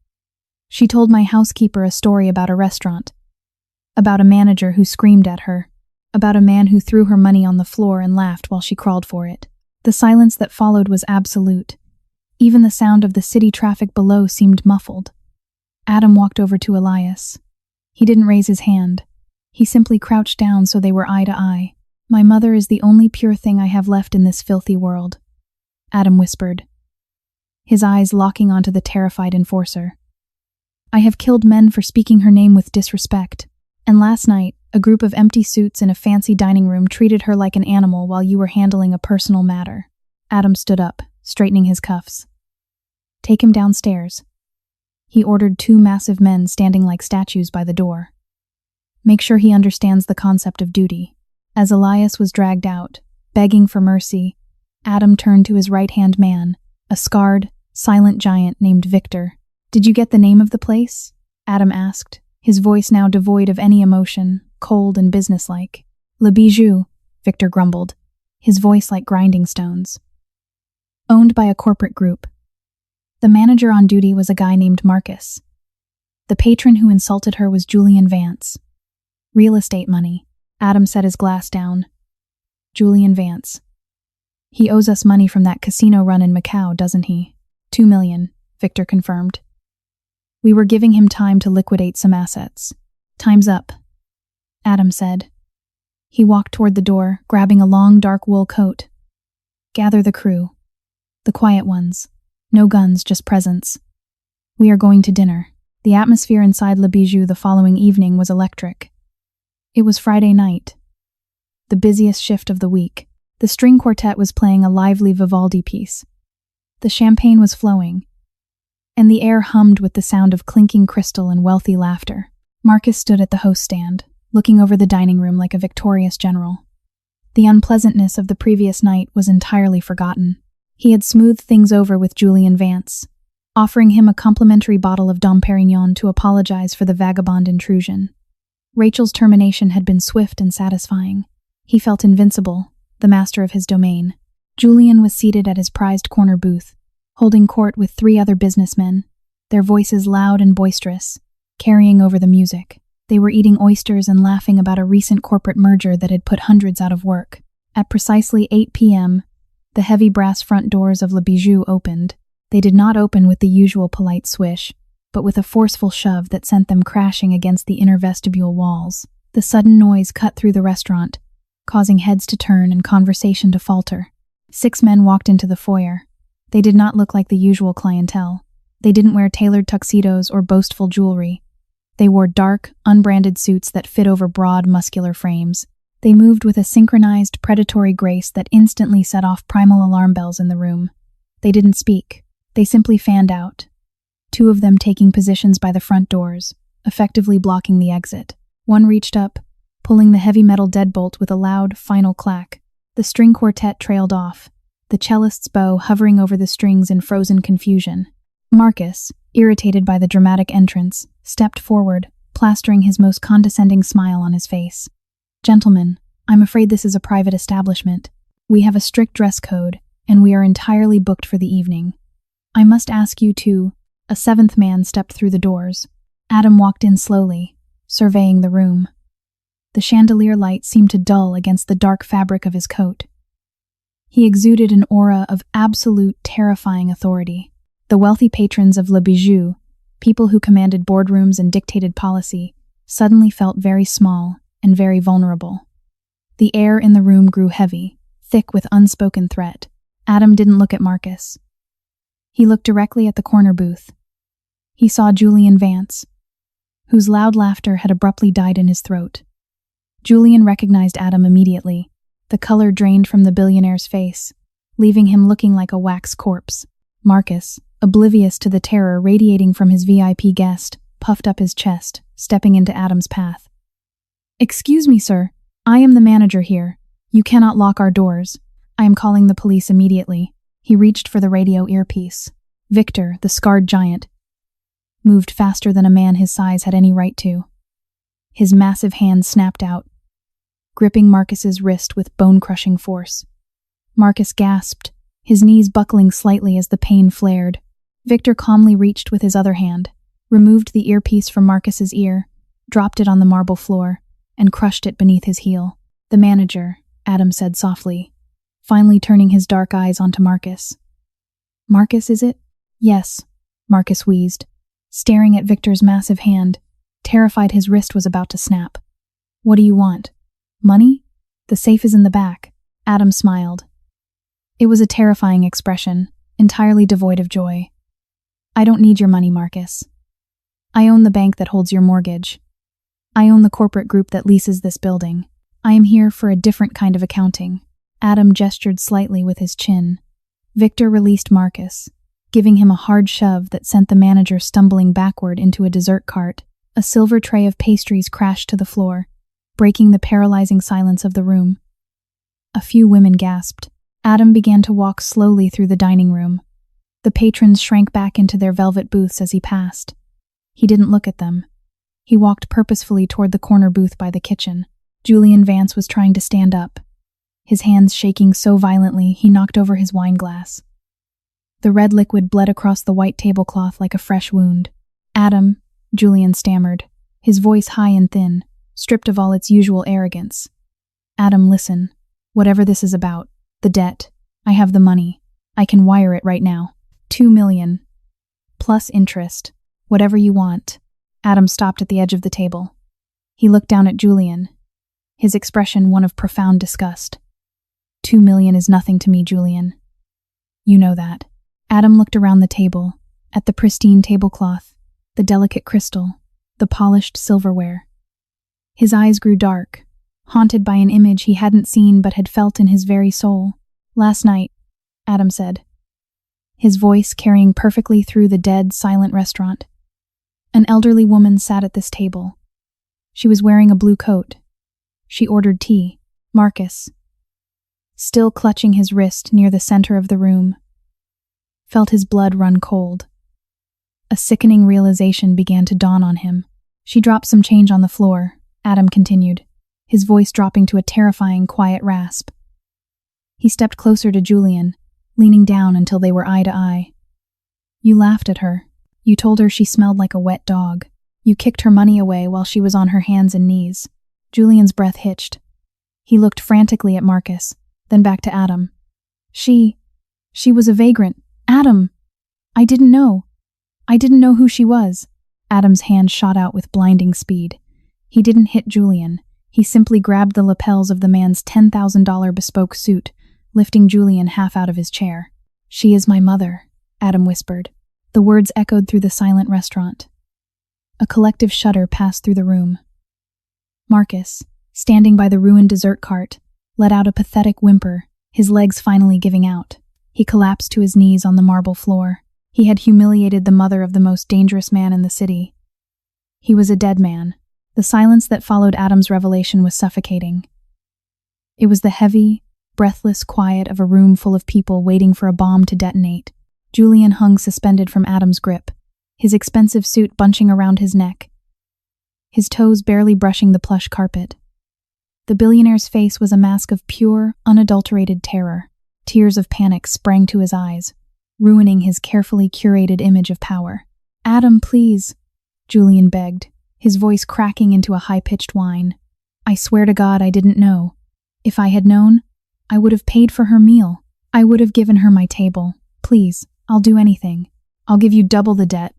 She told my housekeeper a story about a restaurant, about a manager who screamed at her, about a man who threw her money on the floor and laughed while she crawled for it. The silence that followed was absolute. Even the sound of the city traffic below seemed muffled." Adam walked over to Elias. He didn't raise his hand. He simply crouched down so they were eye to eye. "My mother is the only pure thing I have left in this filthy world," Adam whispered, his eyes locking onto the terrified enforcer. "I have killed men for speaking her name with disrespect, and last night, a group of empty suits in a fancy dining room treated her like an animal while you were handling a personal matter." Adam stood up, straightening his cuffs. "Take him downstairs." He ordered 2 massive men standing like statues by the door. "Make sure he understands the concept of duty." As Elias was dragged out, begging for mercy, Adam turned to his right-hand man, a scarred, silent giant named Victor. "Did you get the name of the place?" Adam asked, his voice now devoid of any emotion, cold and businesslike. "Le Bijou," Victor grumbled, his voice like grinding stones. "Owned by a corporate group. The manager on duty was a guy named Marcus. The patron who insulted her was Julian Vance. Real estate money." Adam set his glass down. "Julian Vance. He owes us money from that casino run in Macau, doesn't he?" 2 million, Victor confirmed. "We were giving him time to liquidate some assets." "Time's up," Adam said. He walked toward the door, grabbing a long, dark wool coat. "Gather the crew. The quiet ones. No guns, just presents. We are going to dinner." The atmosphere inside Le Bijou the following evening was electric. It was Friday night, the busiest shift of the week. The string quartet was playing a lively Vivaldi piece. The champagne was flowing, and the air hummed with the sound of clinking crystal and wealthy laughter. Marcus stood at the host stand, looking over the dining room like a victorious general. The unpleasantness of the previous night was entirely forgotten. He had smoothed things over with Julian Vance, offering him a complimentary bottle of Dom Perignon to apologize for the vagabond intrusion. Rachel's termination had been swift and satisfying. He felt invincible, the master of his domain. Julian was seated at his prized corner booth, holding court with 3 other businessmen, their voices loud and boisterous, carrying over the music. They were eating oysters and laughing about a recent corporate merger that had put hundreds out of work. At precisely 8 p.m., the heavy brass front doors of Le Bijou opened. They did not open with the usual polite swish, but with a forceful shove that sent them crashing against the inner vestibule walls. The sudden noise cut through the restaurant, causing heads to turn and conversation to falter. 6 men walked into the foyer. They did not look like the usual clientele. They didn't wear tailored tuxedos or boastful jewelry. They wore dark, unbranded suits that fit over broad, muscular frames. They moved with a synchronized, predatory grace that instantly set off primal alarm bells in the room. They didn't speak. They simply fanned out, 2 of them taking positions by the front doors, effectively blocking the exit. One reached up, pulling the heavy metal deadbolt with a loud, final clack. The string quartet trailed off, the cellist's bow hovering over the strings in frozen confusion. Marcus, irritated by the dramatic entrance, stepped forward, plastering his most condescending smile on his face. "Gentlemen, I'm afraid this is a private establishment. We have a strict dress code, and we are entirely booked for the evening. I must ask you to—" A 7th man stepped through the doors. Adam walked in slowly, surveying the room. The chandelier light seemed to dull against the dark fabric of his coat. He exuded an aura of absolute, terrifying authority. The wealthy patrons of Le Bijou, people who commanded boardrooms and dictated policy, suddenly felt very small and very vulnerable. The air in the room grew heavy, thick with unspoken threat. Adam didn't look at Marcus. He looked directly at the corner booth. He saw Julian Vance, whose loud laughter had abruptly died in his throat. Julian recognized Adam immediately. The color drained from the billionaire's face, leaving him looking like a wax corpse. Marcus, oblivious to the terror radiating from his VIP guest, puffed up his chest, stepping into Adam's path. "Excuse me, sir. I am the manager here. You cannot lock our doors. I am calling the police immediately." He reached for the radio earpiece. Victor, the scarred giant, moved faster than a man his size had any right to. His massive hand snapped out, gripping Marcus's wrist with bone-crushing force. Marcus gasped, his knees buckling slightly as the pain flared. Victor calmly reached with his other hand, removed the earpiece from Marcus's ear, dropped it on the marble floor, and crushed it beneath his heel. "The manager," Adam said softly, finally turning his dark eyes onto Marcus. "Marcus, is it?" "Yes," Marcus wheezed, staring at Victor's massive hand, terrified his wrist was about to snap. "What do you want? Money? The safe is in the back." Adam smiled. It was a terrifying expression, entirely devoid of joy. "I don't need your money, Marcus. I own the bank that holds your mortgage. I own the corporate group that leases this building. I am here for a different kind of accounting." Adam gestured slightly with his chin. Victor released Marcus, giving him a hard shove that sent the manager stumbling backward into a dessert cart. A silver tray of pastries crashed to the floor, breaking the paralyzing silence of the room. A few women gasped. Adam began to walk slowly through the dining room. The patrons shrank back into their velvet booths as he passed. He didn't look at them. He walked purposefully toward the corner booth by the kitchen. Julian Vance was trying to stand up, his hands shaking so violently he knocked over his wine glass. The red liquid bled across the white tablecloth like a fresh wound. "Adam," Julian stammered, his voice high and thin, stripped of all its usual arrogance. "Adam, listen. Whatever this is about, the debt, I have the money. I can wire it right now. 2 million. Plus interest. Whatever you want." Adam stopped at the edge of the table. He looked down at Julian, his expression one of profound disgust. 2 million is nothing to me, Julian. You know that. Adam looked around the table, at the pristine tablecloth, the delicate crystal, the polished silverware. His eyes grew dark, haunted by an image he hadn't seen but had felt in his very soul. "Last night," Adam said, his voice carrying perfectly through the dead, silent restaurant. "An elderly woman sat at this table. She was wearing a blue coat. She ordered tea. Marcus, still clutching his wrist near the center of the room, felt his blood run cold. A sickening realization began to dawn on him. She dropped some change on the floor, Adam continued, his voice dropping to a terrifying, quiet rasp. He stepped closer to Julian, leaning down until they were eye to eye. You laughed at her. You told her she smelled like a wet dog. You kicked her money away while she was on her hands and knees. Julian's breath hitched. He looked frantically at Marcus, then back to Adam. She was a vagrant. Adam! I didn't know. I didn't know who she was. Adam's hand shot out with blinding speed. He didn't hit Julian. He simply grabbed the lapels of the man's $10,000 bespoke suit, lifting Julian half out of his chair. She is my mother, Adam whispered. The words echoed through the silent restaurant. A collective shudder passed through the room. Marcus, standing by the ruined dessert cart, let out a pathetic whimper, his legs finally giving out. He collapsed to his knees on the marble floor. He had humiliated the mother of the most dangerous man in the city. He was a dead man. The silence that followed Adam's revelation was suffocating. It was the heavy, breathless quiet of a room full of people waiting for a bomb to detonate. Julian hung suspended from Adam's grip, his expensive suit bunching around his neck, his toes barely brushing the plush carpet. The billionaire's face was a mask of pure, unadulterated terror. Tears of panic sprang to his eyes, ruining his carefully curated image of power. Adam, please, Julian begged, his voice cracking into a high-pitched whine. I swear to God I didn't know. If I had known, I would have paid for her meal. I would have given her my table. Please, I'll do anything. I'll give you double the debt.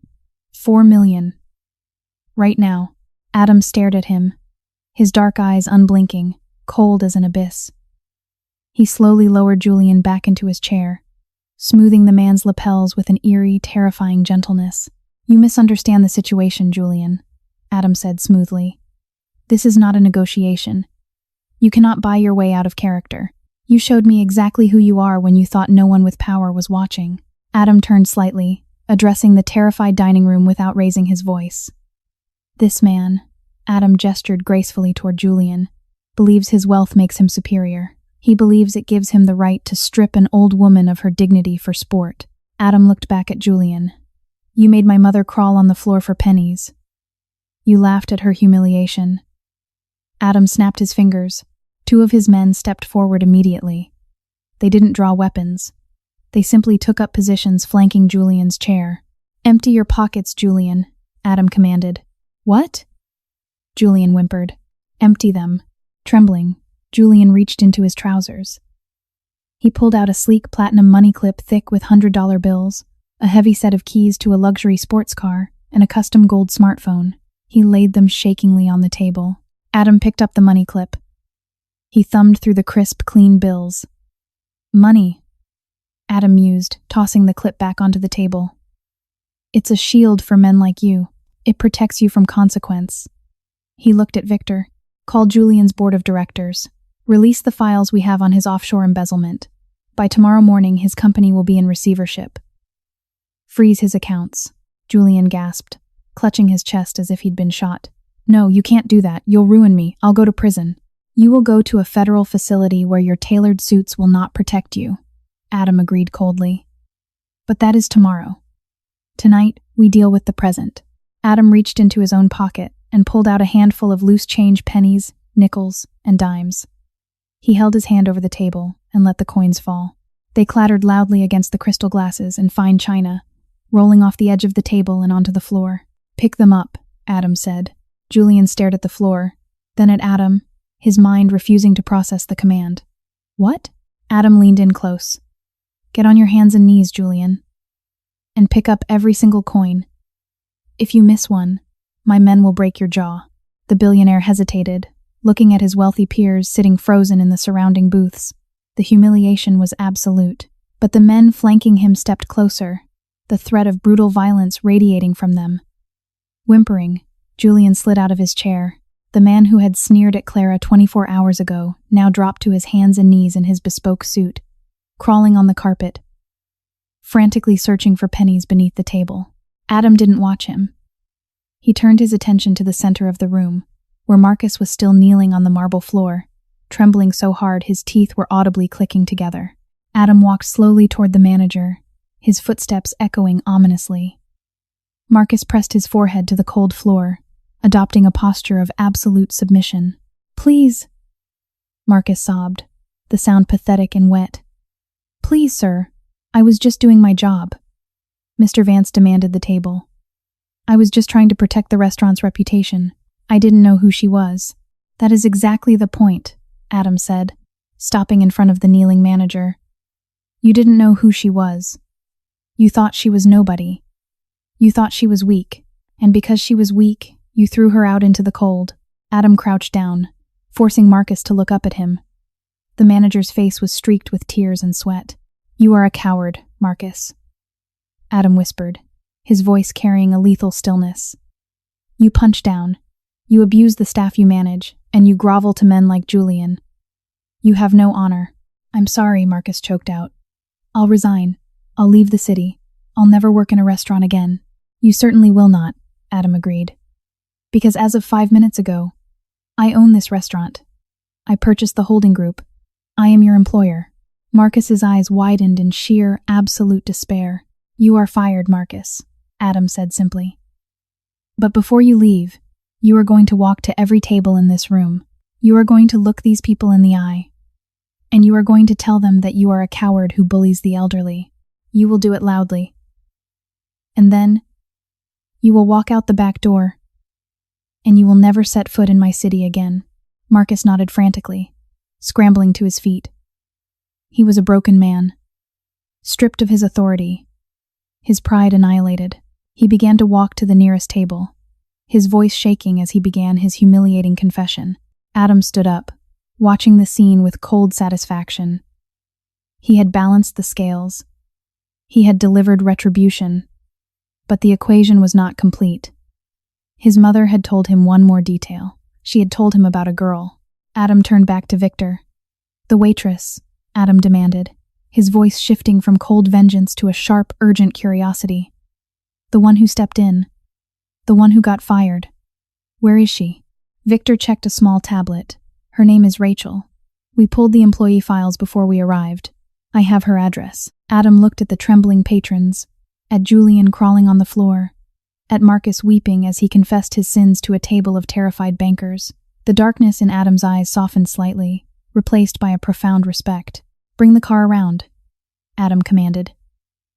4 million. Right now. Adam stared at him, his dark eyes unblinking, cold as an abyss. He slowly lowered Julian back into his chair, smoothing the man's lapels with an eerie, terrifying gentleness. You misunderstand the situation, Julian, Adam said smoothly. This is not a negotiation. You cannot buy your way out of character. You showed me exactly who you are when you thought no one with power was watching. Adam turned slightly, addressing the terrified dining room without raising his voice. This man, Adam gestured gracefully toward Julian, believes his wealth makes him superior. He believes it gives him the right to strip an old woman of her dignity for sport. Adam looked back at Julian. You made my mother crawl on the floor for pennies. You laughed at her humiliation. Adam snapped his fingers. 2 of his men stepped forward immediately. They didn't draw weapons. They simply took up positions flanking Julian's chair. Empty your pockets, Julian, Adam commanded. What? Julian whimpered. Empty them. Trembling, Julian reached into his trousers. He pulled out a sleek platinum money clip thick with $100 bills, a heavy set of keys to a luxury sports car, and a custom gold smartphone. He laid them shakingly on the table. Adam picked up the money clip. He thumbed through the crisp, clean bills. Money, Adam mused, tossing the clip back onto the table. It's a shield for men like you. It protects you from consequence. He looked at Victor. Call Julian's board of directors. Release the files we have on his offshore embezzlement. By tomorrow morning, his company will be in receivership. Freeze his accounts, Julian gasped, clutching his chest as if he'd been shot. No, you can't do that. You'll ruin me. I'll go to prison. You will go to a federal facility where your tailored suits will not protect you, Adam agreed coldly. But that is tomorrow. Tonight, we deal with the present. Adam reached into his own pocket and pulled out a handful of loose change pennies, nickels, and dimes. He held his hand over the table and let the coins fall. They clattered loudly against the crystal glasses and fine china, rolling off the edge of the table and onto the floor. Pick them up, Adam said. Julian stared at the floor, then at Adam, his mind refusing to process the command. What? Adam leaned in close. Get on your hands and knees, Julian, and pick up every single coin. If you miss one, my men will break your jaw. The billionaire hesitated, looking at his wealthy peers sitting frozen in the surrounding booths. The humiliation was absolute, but the men flanking him stepped closer, the threat of brutal violence radiating from them. Whimpering, Julian slid out of his chair. The man who had sneered at Clara 24 hours ago now dropped to his hands and knees in his bespoke suit, crawling on the carpet, frantically searching for pennies beneath the table. Adam didn't watch him. He turned his attention to the center of the room, where Marcus was still kneeling on the marble floor, trembling so hard his teeth were audibly clicking together. Adam walked slowly toward the manager, his footsteps echoing ominously. Marcus pressed his forehead to the cold floor, adopting a posture of absolute submission. Please, Marcus sobbed, the sound pathetic and wet. Please, sir. I was just doing my job. Mr. Vance demanded the table. I was just trying to protect the restaurant's reputation. I didn't know who she was. That is exactly the point, Adam said, stopping in front of the kneeling manager. You didn't know who she was. You thought she was nobody. You thought she was weak, and because she was weak, you threw her out into the cold. Adam crouched down, forcing Marcus to look up at him. The manager's face was streaked with tears and sweat. You are a coward, Marcus, Adam whispered, his voice carrying a lethal stillness. You punch down. You abuse the staff you manage, and you grovel to men like Julian. You have no honor. I'm sorry, Marcus choked out. I'll resign. I'll leave the city. I'll never work in a restaurant again. You certainly will not, Adam agreed. Because as of 5 minutes ago, I own this restaurant. I purchased the holding group. I am your employer. Marcus's eyes widened in sheer, absolute despair. You are fired, Marcus, Adam said simply. But before you leave, you are going to walk to every table in this room. You are going to look these people in the eye. And you are going to tell them that you are a coward who bullies the elderly. You will do it loudly. And then, you will walk out the back door. And you will never set foot in my city again. Marcus nodded frantically, scrambling to his feet. He was a broken man. Stripped of his authority, his pride annihilated, he began to walk to the nearest table, his voice shaking as he began his humiliating confession. Adam stood up, watching the scene with cold satisfaction. He had balanced the scales. He had delivered retribution. But the equation was not complete. His mother had told him one more detail. She had told him about a girl. Adam turned back to Victor. The waitress, Adam demanded, his voice shifting from cold vengeance to a sharp, urgent curiosity. The one who stepped in. The one who got fired. Where is she? Victor checked a small tablet. Her name is Rachel. We pulled the employee files before we arrived. I have her address. Adam looked at the trembling patrons, at Julian crawling on the floor, at Marcus weeping as he confessed his sins to a table of terrified bankers. The darkness in Adam's eyes softened slightly, replaced by a profound respect. Bring the car around, Adam commanded.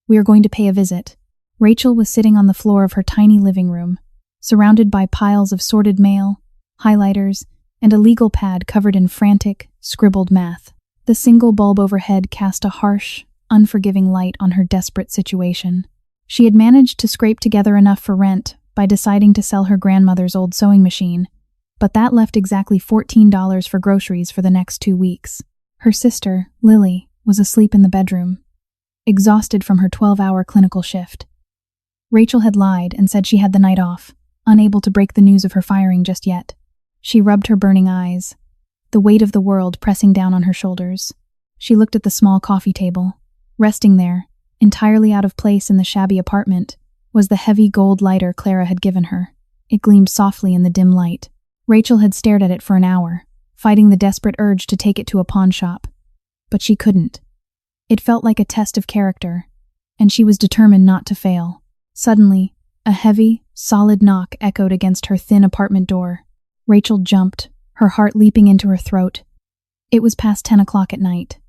We are going to pay a visit. Rachel was sitting on the floor of her tiny living room, surrounded by piles of sorted mail, highlighters, and a legal pad covered in frantic, scribbled math. The single bulb overhead cast a harsh, unforgiving light on her desperate situation. She had managed to scrape together enough for rent by deciding to sell her grandmother's old sewing machine, but that left exactly $14 for groceries for the next 2 weeks. Her sister, Lily, was asleep in the bedroom, exhausted from her 12-hour clinical shift. Rachel had lied and said she had the night off, unable to break the news of her firing just yet. She rubbed her burning eyes, the weight of the world pressing down on her shoulders. She looked at the small coffee table. Resting there, entirely out of place in the shabby apartment, was the heavy gold lighter Clara had given her. It gleamed softly in the dim light. Rachel had stared at it for an hour, fighting the desperate urge to take it to a pawn shop. But she couldn't. It felt like a test of character, and she was determined not to fail. Suddenly, a heavy, solid knock echoed against her thin apartment door. Rachel jumped, her heart leaping into her throat. It was past 10 o'clock at night.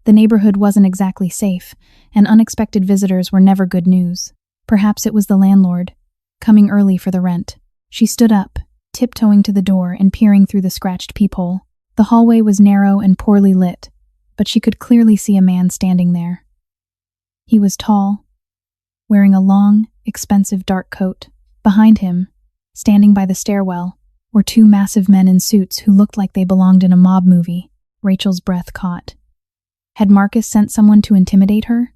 The neighborhood wasn't exactly safe, and unexpected visitors were never good news. Perhaps it was the landlord, coming early for the rent. She stood up, tiptoeing to the door and peering through the scratched peephole. The hallway was narrow and poorly lit, but she could clearly see a man standing there. He was tall, wearing a long, expensive dark coat. Behind him, standing by the stairwell, were 2 massive men in suits who looked like they belonged in a mob movie. Rachel's breath caught. Had Marcus sent someone to intimidate her?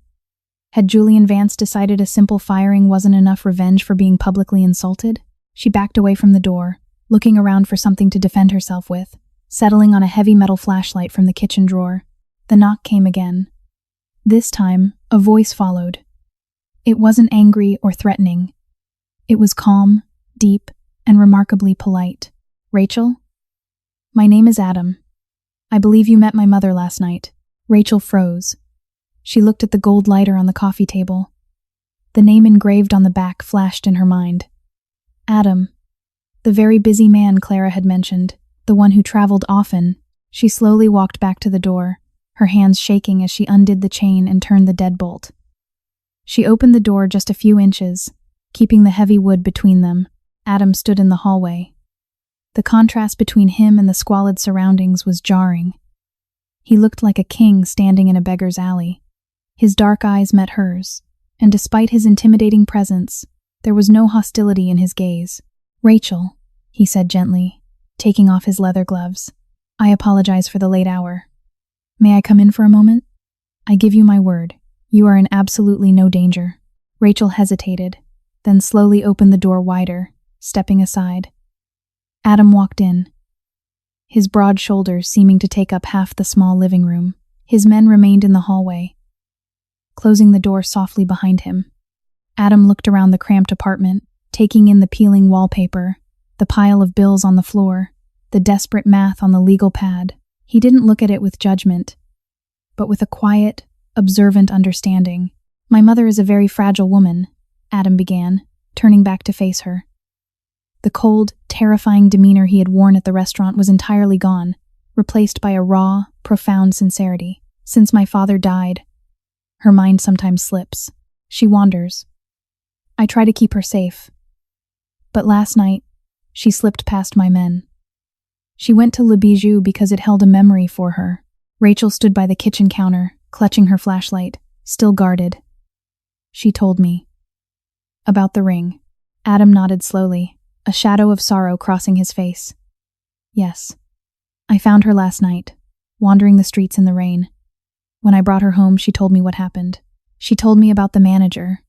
Had Julian Vance decided a simple firing wasn't enough revenge for being publicly insulted? She backed away from the door, looking around for something to defend herself with, settling on a heavy metal flashlight from the kitchen drawer. The knock came again. This time, a voice followed. It wasn't angry or threatening. It was calm, deep, and remarkably polite. Rachel? My name is Adam. I believe you met my mother last night. Rachel froze. She looked at the gold lighter on the coffee table. The name engraved on the back flashed in her mind. Adam. The very busy man Clara had mentioned. the one who traveled often. She slowly walked back to the door, her hands shaking as she undid the chain and turned the deadbolt. She opened the door just a few inches, keeping the heavy wood between them. Adam stood in the hallway. The contrast between him and the squalid surroundings was jarring. He looked like a king standing in a beggar's alley. His dark eyes met hers, and despite his intimidating presence, there was no hostility in his gaze. "Rachel," he said gently, taking off his leather gloves. "I apologize for the late hour. May I come in for a moment? I give you my word, you are in absolutely no danger." Rachel hesitated, then slowly opened the door wider, stepping aside. Adam walked in, his broad shoulders seeming to take up half the small living room. His men remained in the hallway, closing the door softly behind him. Adam looked around the cramped apartment, taking in the peeling wallpaper, the pile of bills on the floor, the desperate math on the legal pad. He didn't look at it with judgment, but with a quiet, observant understanding. "My mother is a very fragile woman," Adam began, turning back to face her. The cold, terrifying demeanor he had worn at the restaurant was entirely gone, replaced by a raw, profound sincerity. "Since my father died," her mind sometimes slips. She wanders. I try to keep her safe. But last night, she slipped past my men. She went to Le Bijou because it held a memory for her. Rachel stood by the kitchen counter, clutching her flashlight, still guarded. "She told me." "About the ring." Adam nodded slowly, a shadow of sorrow crossing his face. "Yes. I found her last night, wandering the streets in the rain. When I brought her home, she told me what happened. She told me about the manager.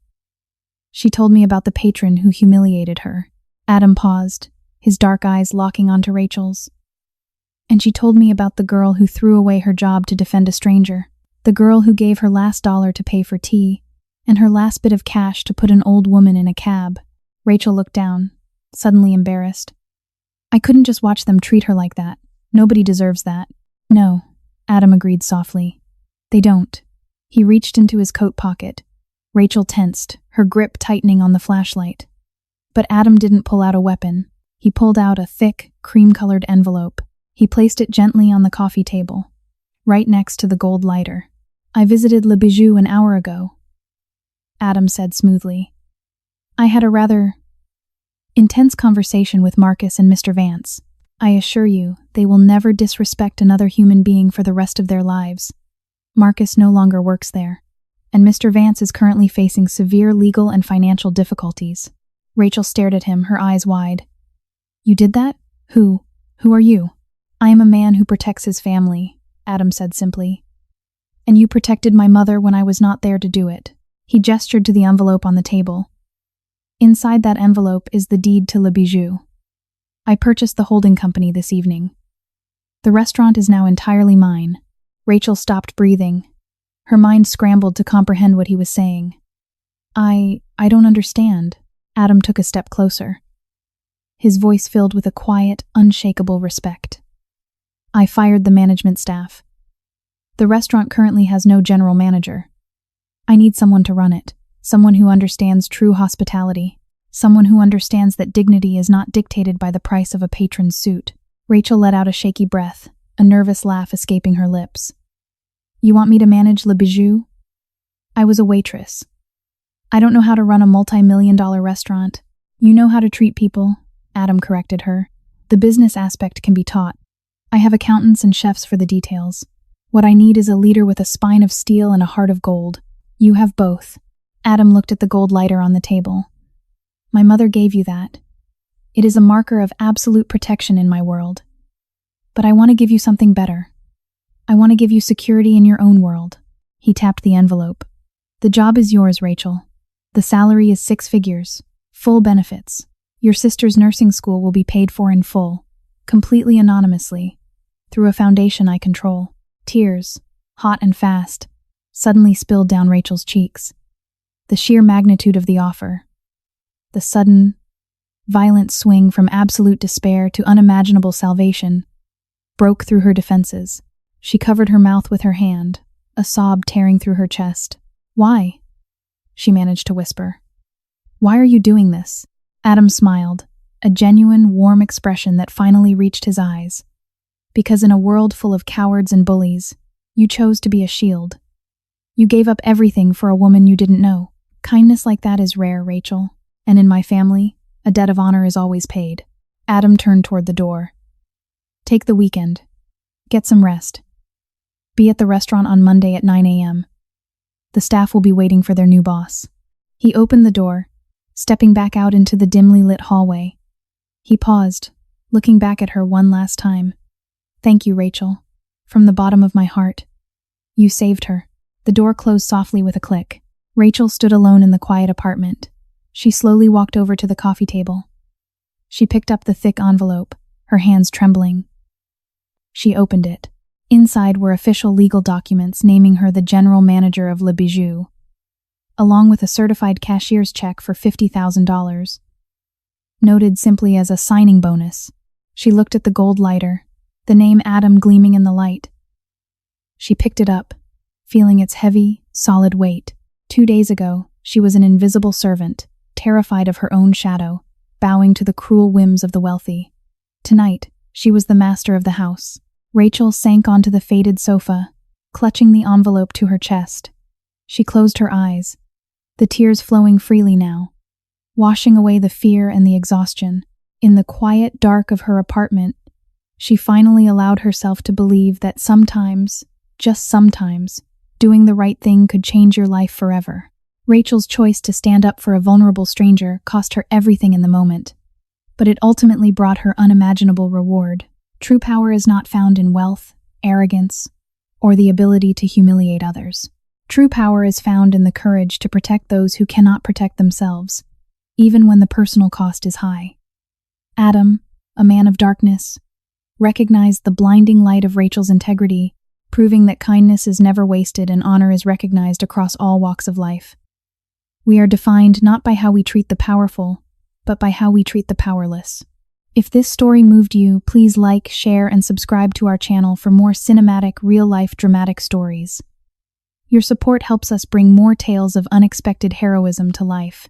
She told me about the patron who humiliated her." Adam paused, his dark eyes locking onto Rachel's. "And she told me about the girl who threw away her job to defend a stranger, the girl who gave her last dollar to pay for tea, and her last bit of cash to put an old woman in a cab." Rachel looked down, suddenly embarrassed. "I couldn't just watch them treat her like that. Nobody deserves that." "No," Adam agreed softly. "They don't." He reached into his coat pocket. Rachel tensed, her grip tightening on the flashlight. But Adam didn't pull out a weapon. He pulled out a thick, cream-colored envelope. He placed it gently on the coffee table, right next to the gold lighter. "I visited Le Bijou an hour ago," Adam said smoothly. "I had a rather intense conversation with Marcus and Mr. Vance. I assure you, they will never disrespect another human being for the rest of their lives. Marcus no longer works there, and Mr. Vance is currently facing severe legal and financial difficulties." Rachel stared at him, her eyes wide. "You did that? Who are you?" "I am a man who protects his family," Adam said simply. "And you protected my mother when I was not there to do it." He gestured to the envelope on the table. "Inside that envelope is the deed to Le Bijou. I purchased the holding company this evening. The restaurant is now entirely mine." Rachel stopped breathing. Her mind scrambled to comprehend what he was saying. I don't understand." Adam took a step closer, his voice filled with a quiet, unshakable respect. "I fired the management staff. The restaurant currently has no general manager. I need someone to run it, someone who understands true hospitality, someone who understands that dignity is not dictated by the price of a patron's suit." Rachel let out a shaky breath, a nervous laugh escaping her lips. "You want me to manage Le Bijou? I was a waitress. I don't know how to run a multi-million-dollar restaurant." "You know how to treat people," Adam corrected her. "The business aspect can be taught. I have accountants and chefs for the details. What I need is a leader with a spine of steel and a heart of gold. You have both." Adam looked at the gold lighter on the table. "My mother gave you that. It is a marker of absolute protection in my world. But I want to give you something better. I want to give you security in your own world." He tapped the envelope. "The job is yours, Rachel. The salary is 6 figures, full benefits. Your sister's nursing school will be paid for in full, completely anonymously, through a foundation I control." Tears, hot and fast, suddenly spilled down Rachel's cheeks. The sheer magnitude of the offer, the sudden, violent swing from absolute despair to unimaginable salvation, broke through her defenses. She covered her mouth with her hand, a sob tearing through her chest. "Why?" she managed to whisper. "Why are you doing this?" Adam smiled, a genuine, warm expression that finally reached his eyes. Because in a world full of cowards and bullies, you chose to be a shield. You gave up everything for a woman you didn't know. Kindness like that is rare, Rachel. And in my family, a debt of honor is always paid. Adam turned toward the door. Take the weekend. Get some rest. Be at the restaurant on Monday at 9 a.m. The staff will be waiting for their new boss. He opened the door, stepping back out into the dimly lit hallway. He paused, looking back at her one last time. Thank you, Rachel. From the bottom of my heart. You saved her. The door closed softly with a click. Rachel stood alone in the quiet apartment. She slowly walked over to the coffee table. She picked up the thick envelope, her hands trembling. She opened it. Inside were official legal documents naming her the general manager of Le Bijou, along with a certified cashier's check for $50,000. Noted simply as a signing bonus. She looked at the gold lighter, the name Adam gleaming in the light. She picked it up, feeling its heavy, solid weight. 2 days ago, she was an invisible servant, terrified of her own shadow, bowing to the cruel whims of the wealthy. Tonight, she was the master of the house. Rachel sank onto the faded sofa, clutching the envelope to her chest. She closed her eyes, the tears flowing freely now, washing away the fear and the exhaustion. In the quiet dark of her apartment, she finally allowed herself to believe that sometimes, just sometimes, doing the right thing could change your life forever. Rachel's choice to stand up for a vulnerable stranger cost her everything in the moment, but it ultimately brought her unimaginable reward. True power is not found in wealth, arrogance, or the ability to humiliate others. True power is found in the courage to protect those who cannot protect themselves, even when the personal cost is high. Adam, a man of darkness, recognized the blinding light of Rachel's integrity, proving that kindness is never wasted and honor is recognized across all walks of life. We are defined not by how we treat the powerful, but by how we treat the powerless. If this story moved you, please like, share, and subscribe to our channel for more cinematic, real-life, dramatic stories. Your support helps us bring more tales of unexpected heroism to life.